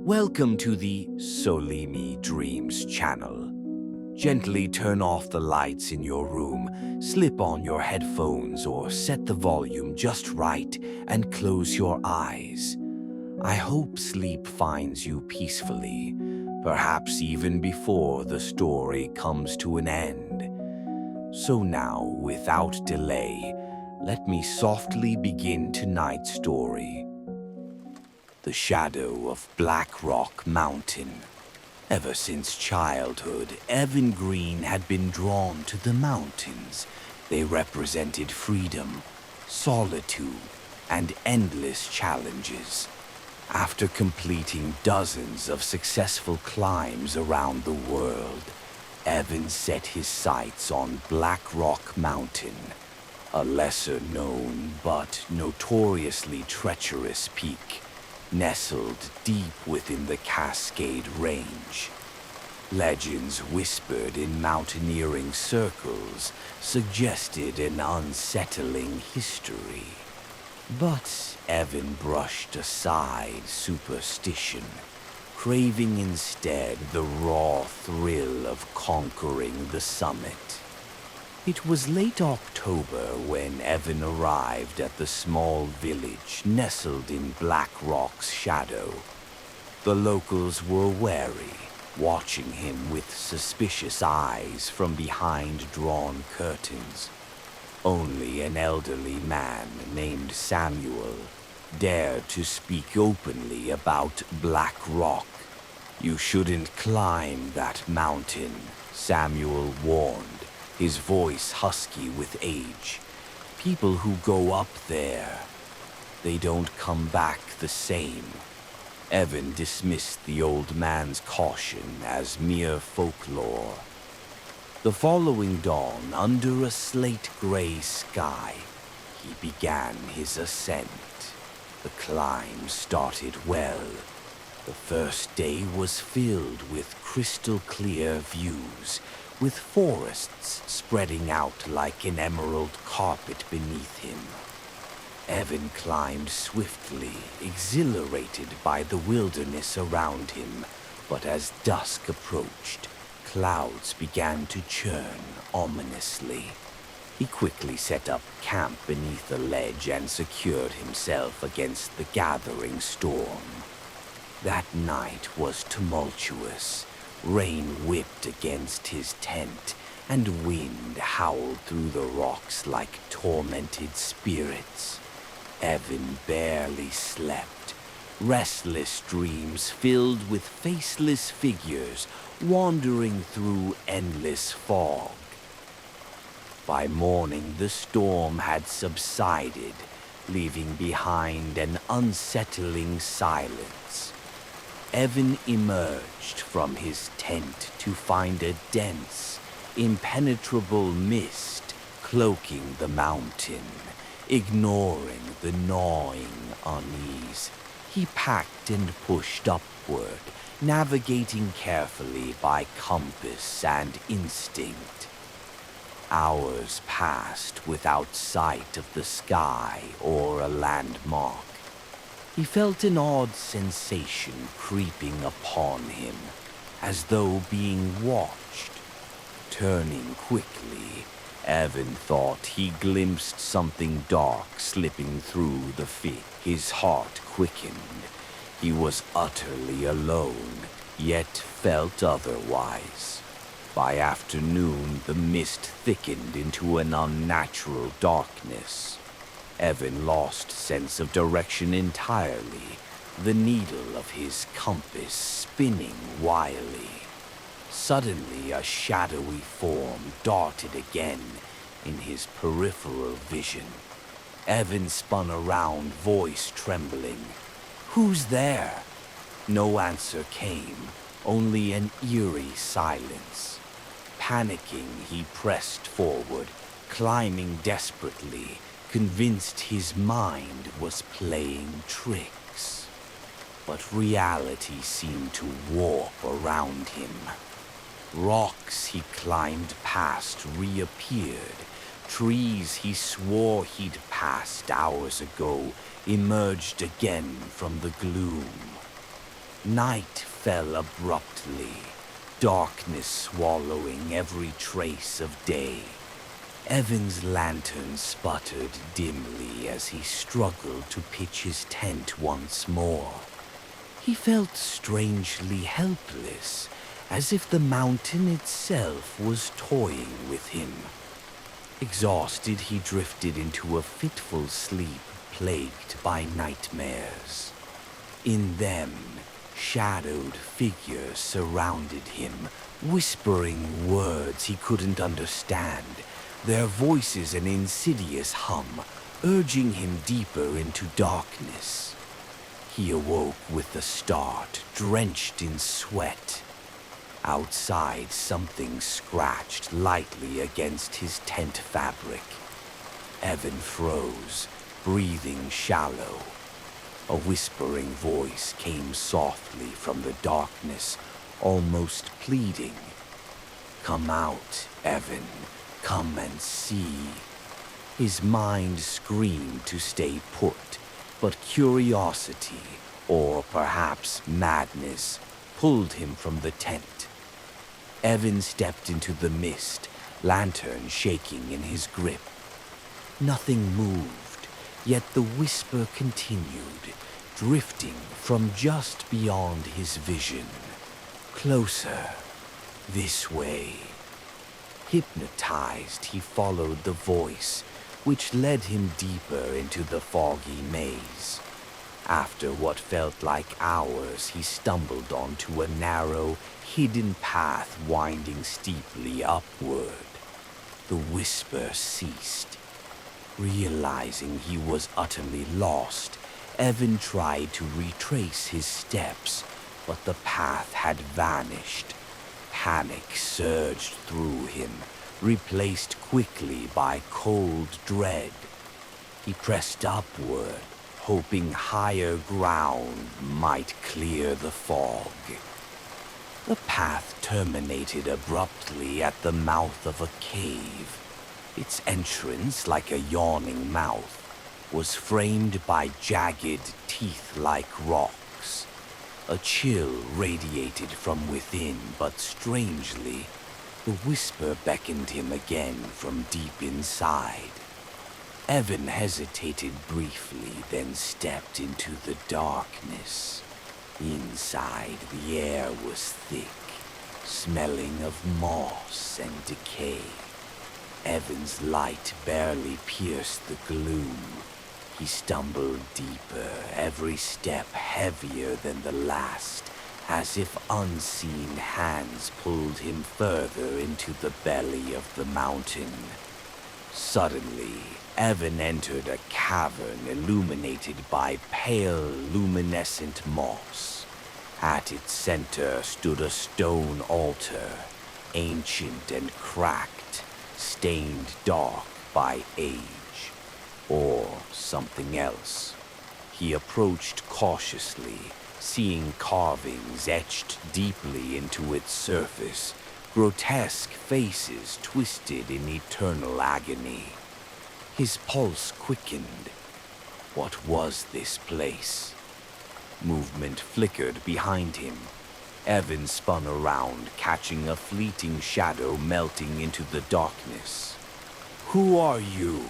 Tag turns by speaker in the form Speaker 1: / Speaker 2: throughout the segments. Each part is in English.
Speaker 1: Welcome to the Solimi Dreams channel. Gently turn off the lights in your room, slip on your headphones or set the volume just right and close your eyes. I hope sleep finds you peacefully, perhaps even before the story comes to an end. So now, without delay, let me softly begin tonight's story. The shadow of Blackrock Mountain. Ever since childhood, Greene had been drawn to the mountains. They represented freedom, solitude, and endless challenges. After completing dozens of successful climbs around the world, Evan set his sights on Blackrock Mountain, a lesser-known but notoriously treacherous peak nestled deep within the Cascade Range. Legends whispered in mountaineering circles suggested an unsettling history. But Evan brushed aside superstition, craving instead the raw thrill of conquering the summit. It was late October when Evan arrived at the small village nestled in Blackrock's shadow. The locals were wary, watching him with suspicious eyes from behind drawn curtains. Only an elderly man named Samuel dared to speak openly about Blackrock. "You shouldn't climb that mountain," Samuel warned, his voice husky with age. "People who go up there, they don't come back the same." Evan dismissed the old man's caution as mere folklore. The following dawn, under a slate-gray sky, he began his ascent. The climb started well. The first day was filled with crystal-clear views, with forests spreading out like an emerald carpet beneath him. Evan climbed swiftly, exhilarated by the wilderness around him, but as dusk approached, clouds began to churn ominously. He quickly set up camp beneath a ledge and secured himself against the gathering storm. That night was tumultuous. Rain whipped against his tent, and wind howled through the rocks like tormented spirits. Evan barely slept. Restless dreams filled with faceless figures wandering through endless fog. By morning, the storm had subsided, leaving behind an unsettling silence. Evan emerged from his tent to find a dense, impenetrable mist cloaking the mountain. Ignoring the gnawing unease, he packed and pushed upward, navigating carefully by compass and instinct. Hours passed without sight of the sky or a landmark. He felt an odd sensation creeping upon him, as though being watched. Turning quickly, Evan thought he glimpsed something dark slipping through the thick. His heart quickened. He was utterly alone, yet felt otherwise. By afternoon, the mist thickened into an unnatural darkness. Evan lost sense of direction entirely, the needle of his compass spinning wildly. Suddenly, a shadowy form darted again in his peripheral vision. Evan spun around, voice trembling. "Who's there?" No answer came, only an eerie silence. Panicking, he pressed forward, climbing desperately, convinced his mind was playing tricks. But reality seemed to warp around him. Rocks he climbed past reappeared. Trees he swore he'd passed hours ago emerged again from the gloom. Night fell abruptly, darkness swallowing every trace of day. Evan's lantern sputtered dimly as he struggled to pitch his tent once more. He felt strangely helpless, as if the mountain itself was toying with him. Exhausted, he drifted into a fitful sleep plagued by nightmares. In them, shadowed figures surrounded him, whispering words he couldn't understand, their voices an insidious hum, urging him deeper into darkness. He awoke with a start, drenched in sweat. Outside, something scratched lightly against his tent fabric. Evan froze, breathing shallow. A whispering voice came softly from the darkness, almost pleading. "Come out, Evan. Come and see." His mind screamed to stay put, but curiosity, or perhaps madness, pulled him from the tent. Evan stepped into the mist, lantern shaking in his grip. Nothing moved, yet the whisper continued, drifting from just beyond his vision. Closer, this way. Hypnotized, he followed the voice, which led him deeper into the foggy maze. After what felt like hours, he stumbled onto a narrow, hidden path winding steeply upward. The whisper ceased. Realizing he was utterly lost, Evan tried to retrace his steps, but the path had vanished. Panic surged through him, replaced quickly by cold dread. He pressed upward, hoping higher ground might clear the fog. The path terminated abruptly at the mouth of a cave. Its entrance, like a yawning mouth, was framed by jagged, teeth-like rocks. A chill radiated from within, but strangely, the whisper beckoned him again from deep inside. Evan hesitated briefly, then stepped into the darkness. Inside, the air was thick, smelling of moss and decay. Evan's light barely pierced the gloom. He stumbled deeper, every step heavier than the last, as if unseen hands pulled him further into the belly of the mountain. Suddenly, Evan entered a cavern illuminated by pale, luminescent moss. At its center stood a stone altar, ancient and cracked, stained dark by age. Or something else. He approached cautiously, seeing carvings etched deeply into its surface, grotesque faces twisted in eternal agony. His pulse quickened. What was this place? Movement flickered behind him. Evan spun around, catching a fleeting shadow melting into the darkness. "Who are you?"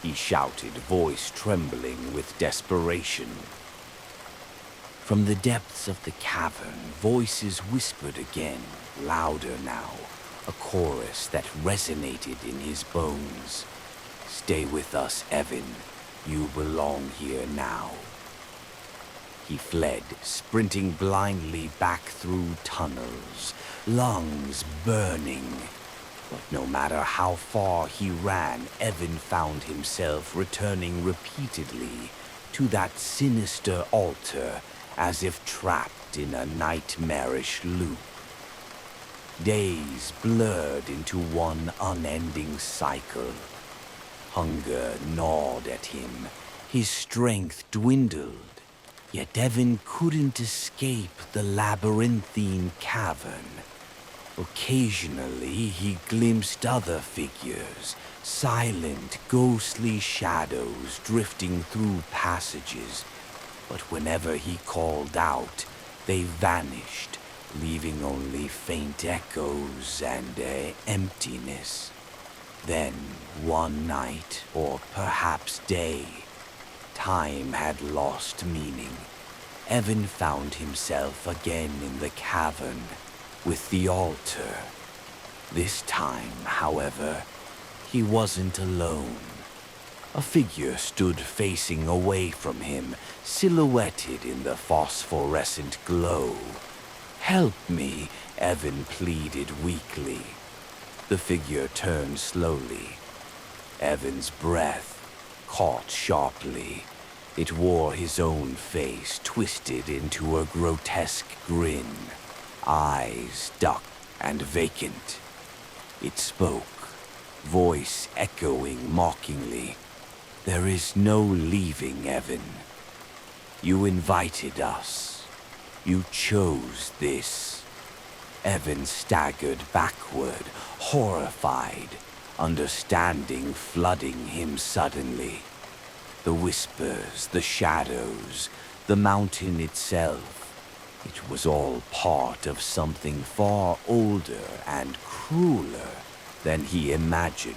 Speaker 1: he shouted, voice trembling with desperation. From the depths of the cavern, voices whispered again, louder now, a chorus that resonated in his bones. "Stay with us, Evan. You belong here now." He fled, sprinting blindly back through tunnels, lungs burning. But no matter how far he ran, Evan found himself returning repeatedly to that sinister altar, as if trapped in a nightmarish loop. Days blurred into one unending cycle. Hunger gnawed at him, his strength dwindled, yet Evan couldn't escape the labyrinthine cavern. Occasionally, he glimpsed other figures, silent, ghostly shadows drifting through passages. But whenever he called out, they vanished, leaving only faint echoes and emptiness. Then, one night, or perhaps day, time had lost meaning. Evan found himself again in the cavern with the altar. This time, however, he wasn't alone. A figure stood facing away from him, silhouetted in the phosphorescent glow. "Help me," Evan pleaded weakly. The figure turned slowly. Evan's breath caught sharply. It wore his own face, twisted into a grotesque grin, eyes duck and vacant. It spoke, voice echoing mockingly. "There is no leaving, Evan. You invited us. You chose this." Evan staggered backward, horrified, understanding flooding him suddenly. The whispers, the shadows, the mountain itself. It was all part of something far older and crueler than he imagined.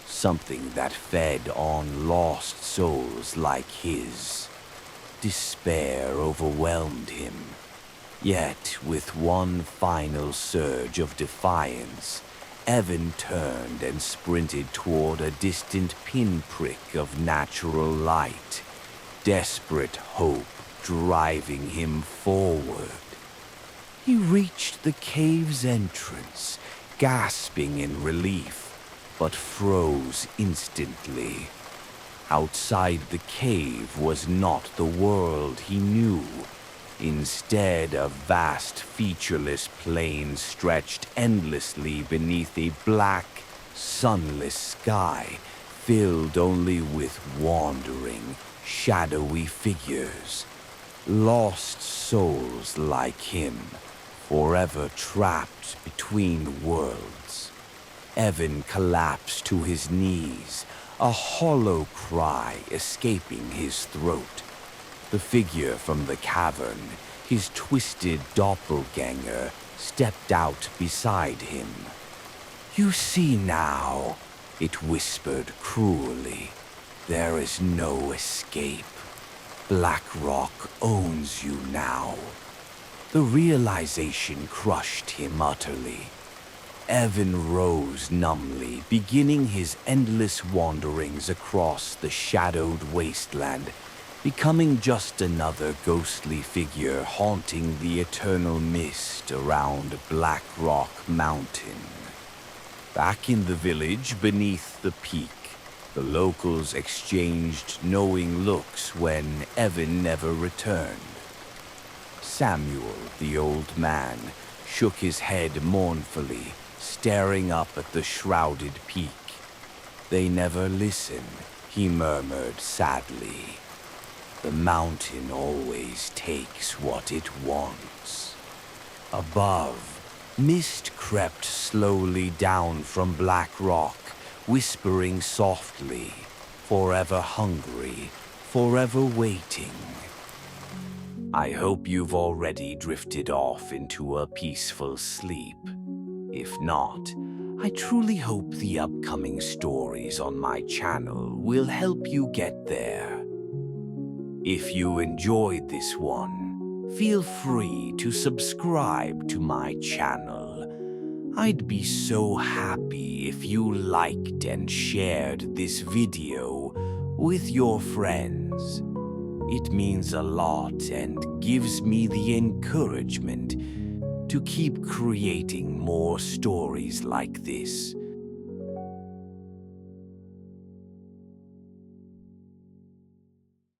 Speaker 1: Something that fed on lost souls like his. Despair overwhelmed him. Yet, with one final surge of defiance, Evan turned and sprinted toward a distant pinprick of natural light, desperate hope driving him forward. He reached the cave's entrance, gasping in relief, but froze instantly. Outside the cave was not the world he knew. Instead, a vast, featureless plain stretched endlessly beneath a black, sunless sky, filled only with wandering, shadowy figures. Lost souls like him, forever trapped between worlds. Evan collapsed to his knees, a hollow cry escaping his throat. The figure from the cavern, his twisted doppelganger, stepped out beside him. "You see now," it whispered cruelly. "There is no escape. Blackrock owns you now." The realization crushed him utterly. Evan rose numbly, beginning his endless wanderings across the shadowed wasteland, becoming just another ghostly figure haunting the eternal mist around Blackrock Mountain. Back in the village beneath the peak, the locals exchanged knowing looks when Evan never returned. Samuel, the old man, shook his head mournfully, staring up at the shrouded peak. "They never listen," he murmured sadly. "The mountain always takes what it wants." Above, mist crept slowly down from Blackrock, whispering softly, forever hungry, forever waiting. I hope you've already drifted off into a peaceful sleep. If not, I truly hope the upcoming stories on my channel will help you get there. If you enjoyed this one, feel free to subscribe to my channel. I'd be so happy if you liked and shared this video with your friends. It means a lot and gives me the encouragement to keep creating more stories like this.